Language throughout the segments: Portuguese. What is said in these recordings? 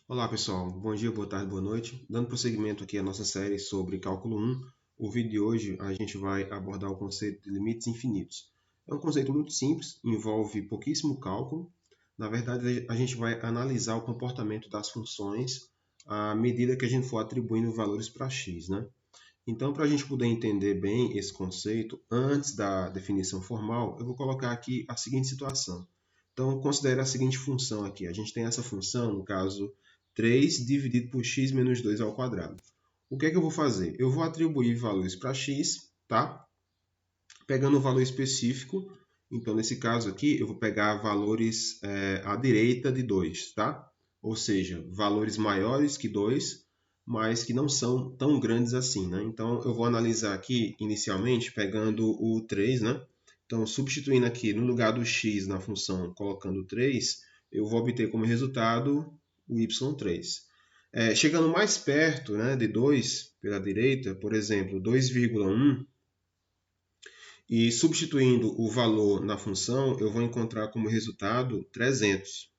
Olá pessoal, bom dia, boa tarde, boa noite. Dando prosseguimento aqui à nossa série sobre cálculo 1, o vídeo de hoje a gente vai abordar o conceito de limites infinitos. É um conceito muito simples, envolve pouquíssimo cálculo. Na verdade, a gente vai analisar o comportamento das funções à medida que a gente for atribuindo valores para x, né? Então, para a gente poder entender bem esse conceito, antes da definição formal, eu vou colocar aqui a seguinte situação. Então, considere a seguinte função aqui. A gente tem essa função, no caso, 3 dividido por x menos 2 ao quadrado. O que é que eu vou fazer? Eu vou atribuir valores para x, tá? Pegando um valor específico. Então, nesse caso aqui, eu vou pegar valores à direita de 2, tá? Ou seja, valores maiores que 2, mas que não são tão grandes assim, né? Então, eu vou analisar aqui, inicialmente, pegando o 3, né? Então, substituindo aqui no lugar do x na função, colocando 3, eu vou obter como resultado o y3. Chegando mais perto, né, de 2 pela direita, por exemplo, 2,1, e substituindo o valor na função, eu vou encontrar como resultado 300.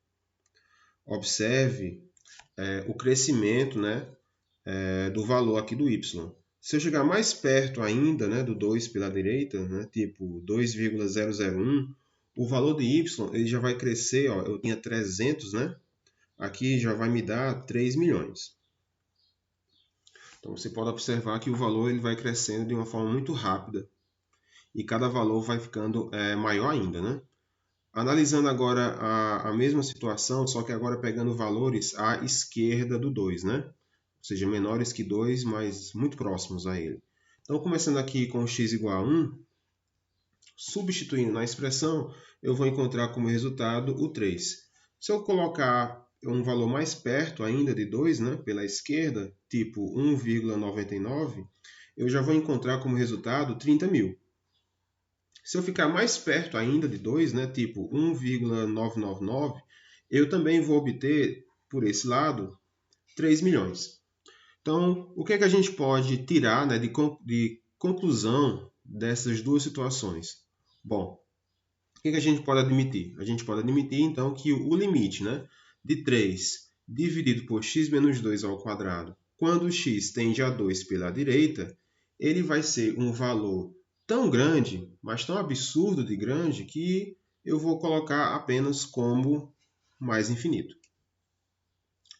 Observe o crescimento, né, do valor aqui do y. Se eu chegar mais perto ainda, né, do 2 pela direita, né, tipo 2,001, o valor de y ele já vai crescer, ó, eu tinha 300, né? Aqui já vai me dar 3 milhões. Então você pode observar que o valor ele vai crescendo de uma forma muito rápida e cada valor vai ficando maior ainda, né? Analisando agora a mesma situação, só que agora pegando valores à esquerda do 2, né? Ou seja, menores que 2, mas muito próximos a ele. Então, começando aqui com x igual a 1, substituindo na expressão, eu vou encontrar como resultado o 3. Se eu colocar um valor mais perto ainda de 2, né, pela esquerda, tipo 1,99, eu já vou encontrar como resultado 30 mil. Se eu ficar mais perto ainda de 2, né, tipo 1,999, eu também vou obter, por esse lado, 3 milhões. Então, o que é que a gente pode tirar, né, de conclusão dessas duas situações? Bom, o que é que a gente pode admitir? A gente pode admitir, então, que o limite, né, de 3 dividido por x menos 2 ao quadrado, quando x tende a 2 pela direita, ele vai ser um valor tão grande, mas tão absurdo de grande, que eu vou colocar apenas como mais infinito.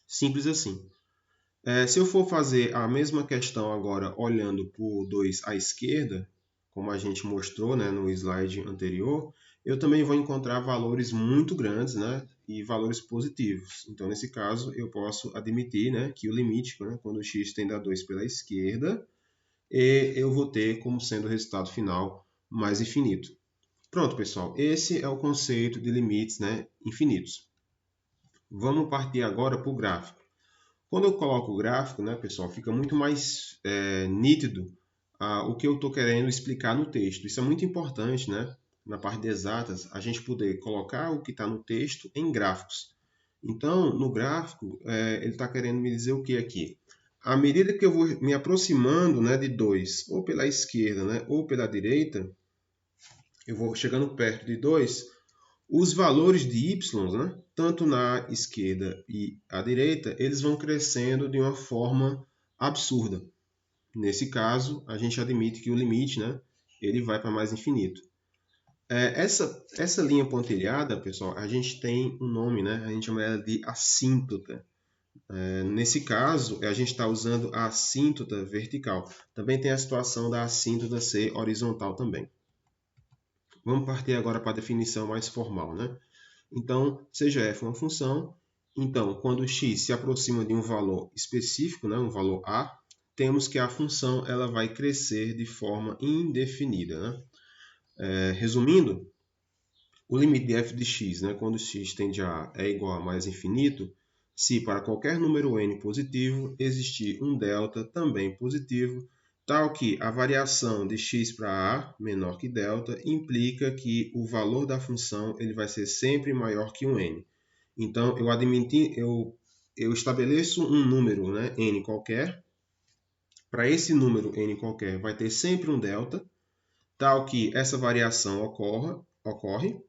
Simples assim. Se eu for fazer a mesma questão agora olhando por 2 à esquerda, como a gente mostrou, né, no slide anterior, eu também vou encontrar valores muito grandes, né, e valores positivos. Então, nesse caso, eu posso admitir, né, que o limite, né, quando x tende a 2 pela esquerda, eu vou ter como sendo o resultado final mais infinito. Pronto, pessoal. Esse é o conceito de limites, né, infinitos. Vamos partir agora para o gráfico. Quando eu coloco o gráfico, né, pessoal, fica muito mais nítido o que eu estou querendo explicar no texto. Isso é muito importante, né? Na parte de exatas, a gente poder colocar o que está no texto em gráficos. Então, no gráfico, ele está querendo me dizer o que aqui? À medida que eu vou me aproximando, né, de 2, ou pela esquerda, né, ou pela direita, eu vou chegando perto de 2, os valores de y, né, tanto na esquerda e à direita, eles vão crescendo de uma forma absurda. Nesse caso, a gente admite que o limite, né, ele vai para mais infinito. Essa linha pontilhada, pessoal, a gente tem um nome, né, a gente chama ela de assíntota. Nesse caso, a gente está usando a assíntota vertical. Também tem a situação da assíntota ser horizontal também. Vamos partir agora para a definição mais formal, né? Então, seja f uma função, então, quando x se aproxima de um valor específico, né, um valor a, temos que a função ela vai crescer de forma indefinida. Né? Resumindo, o limite de f de x, né, quando x tende a a é igual a mais infinito, se para qualquer número n positivo existir um delta também positivo, tal que a variação de x para a menor que delta implica que o valor da função ele vai ser sempre maior que um n. Então, eu estabeleço um número, né, n qualquer. Para esse número n qualquer vai ter sempre um delta, tal que essa variação ocorre.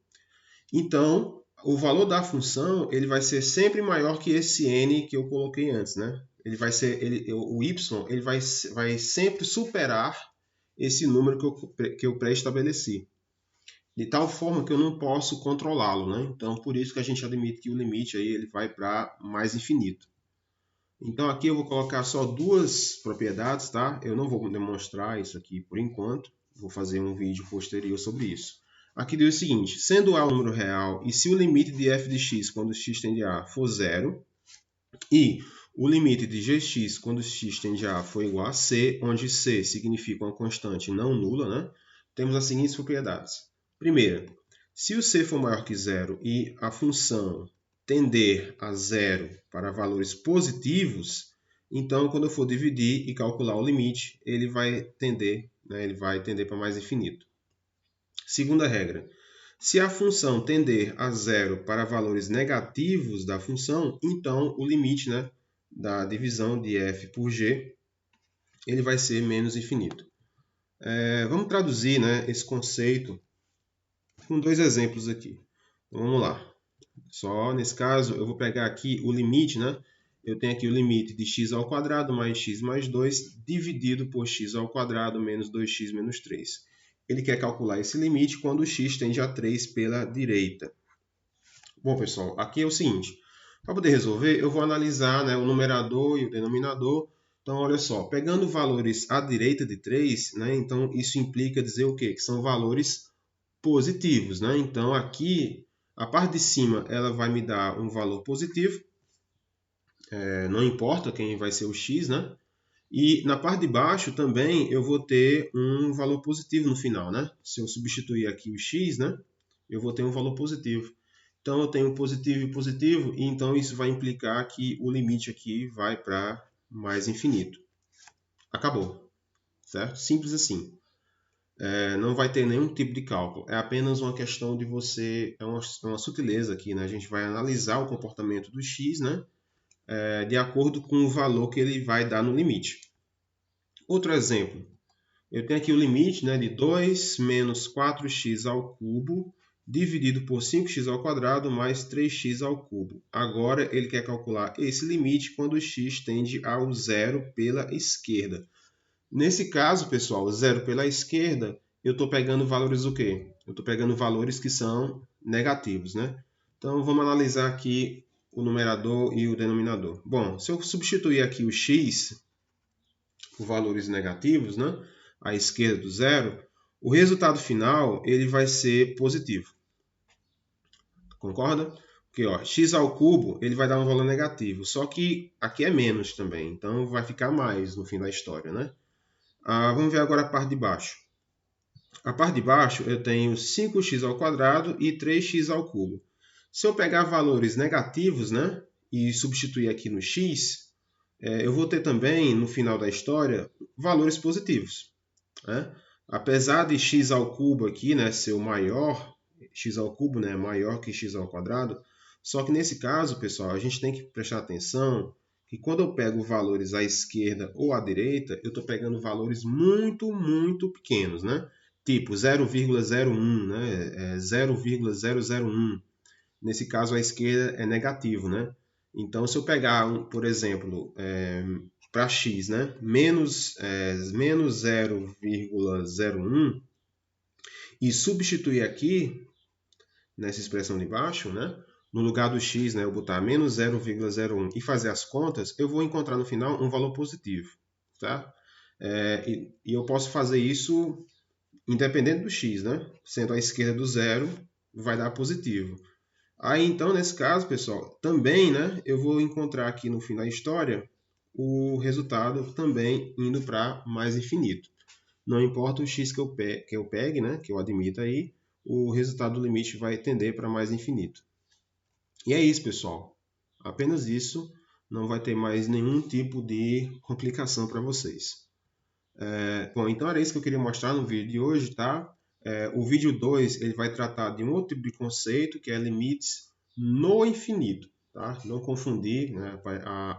Então, o valor da função ele vai ser sempre maior que esse n que eu coloquei antes, né? Ele vai ser, o y ele vai sempre superar esse número que eu pré-estabeleci. De tal forma que eu não posso controlá-lo, né? Então, por isso que a gente admite que o limite aí ele vai para mais infinito. Então, aqui eu vou colocar só duas propriedades, tá? Eu não vou demonstrar isso aqui por enquanto. Vou fazer um vídeo posterior sobre isso. Aqui diz o seguinte, sendo A um número real e se o limite de f de x quando x tende a for zero e o limite de gx quando x tende a for igual a c, onde c significa uma constante não nula, né? Temos as seguintes propriedades. Primeira, se o c for maior que zero e a função tender a zero para valores positivos, então quando eu for dividir e calcular o limite, ele vai tender para mais infinito. Segunda regra, se a função tender a zero para valores negativos da função, então o limite, né, da divisão de f por g ele vai ser menos infinito. Vamos traduzir, né, esse conceito com dois exemplos aqui. Então, vamos lá. Só nesse caso eu vou pegar aqui o limite, né? Eu tenho aqui o limite de x ao quadrado mais x mais 2 dividido por x ao quadrado menos 2x menos 3. Ele quer calcular esse limite quando x tende a 3 pela direita. Bom, pessoal, aqui é o seguinte. Para poder resolver, eu vou analisar, né, o numerador e o denominador. Então, olha só, pegando valores à direita de 3, né, então isso implica dizer o quê? Que são valores positivos, né? Então, aqui, a parte de cima, ela vai me dar um valor positivo. Não importa quem vai ser o x, né? E na parte de baixo também eu vou ter um valor positivo no final, né? Se eu substituir aqui o x, né? Eu vou ter um valor positivo. Então, eu tenho positivo e positivo, e então isso vai implicar que o limite aqui vai para mais infinito. Acabou, certo? Simples assim. Não vai ter nenhum tipo de cálculo. É apenas uma questão de você... É uma sutileza aqui, né? A gente vai analisar o comportamento do x, né? De acordo com o valor que ele vai dar no limite. Outro exemplo. Eu tenho aqui o limite, né, de 2 menos 4x ao cubo dividido por 5x ao quadrado mais 3x ao cubo. Agora ele quer calcular esse limite quando o x tende ao zero pela esquerda. Nesse caso, pessoal, zero pela esquerda, eu estou pegando valores do quê? Eu estou pegando valores que são negativos, né? Então, vamos analisar aqui o numerador e o denominador. Bom, se eu substituir aqui o x por valores negativos, né, à esquerda do zero, o resultado final ele vai ser positivo. Concorda? Porque ó, x ao cubo ele vai dar um valor negativo, só que aqui é menos também, então vai ficar mais no fim da história, né? Vamos ver agora a parte de baixo. A parte de baixo eu tenho 5x ao quadrado e 3x ao cubo. Se eu pegar valores negativos, né, e substituir aqui no x, eu vou ter também, no final da história, valores positivos. Né? Apesar de x ao cubo aqui, né, ser o maior, x ao cubo, né, maior que x ao quadrado, só que nesse caso, pessoal, a gente tem que prestar atenção que quando eu pego valores à esquerda ou à direita, eu estou pegando valores muito, muito pequenos, né? Tipo 0,01, né? 0,001. Nesse caso, a esquerda é negativo, né? Então, se eu pegar, por exemplo, para x, né? menos 0,01 e substituir aqui, nessa expressão de baixo, né? No lugar do x, né, eu botar menos 0,01 e fazer as contas, eu vou encontrar no final um valor positivo. Tá? E eu posso fazer isso independente do x, né? Sendo a esquerda do zero, vai dar positivo. Aí, então, nesse caso, pessoal, também, né, eu vou encontrar aqui no fim da história o resultado também indo para mais infinito. Não importa o x que eu pegue, né, que eu admita aí, o resultado do limite vai tender para mais infinito. E é isso, pessoal. Apenas isso, não vai ter mais nenhum tipo de complicação para vocês. Bom, então era isso que eu queria mostrar no vídeo de hoje, tá? O vídeo 2 ele vai tratar de um outro tipo de conceito, que é limites no infinito, tá? Não confundir, né?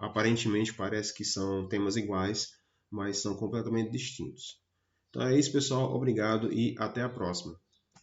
Aparentemente parece que são temas iguais, mas são completamente distintos. Então é isso, pessoal. Obrigado e até a próxima.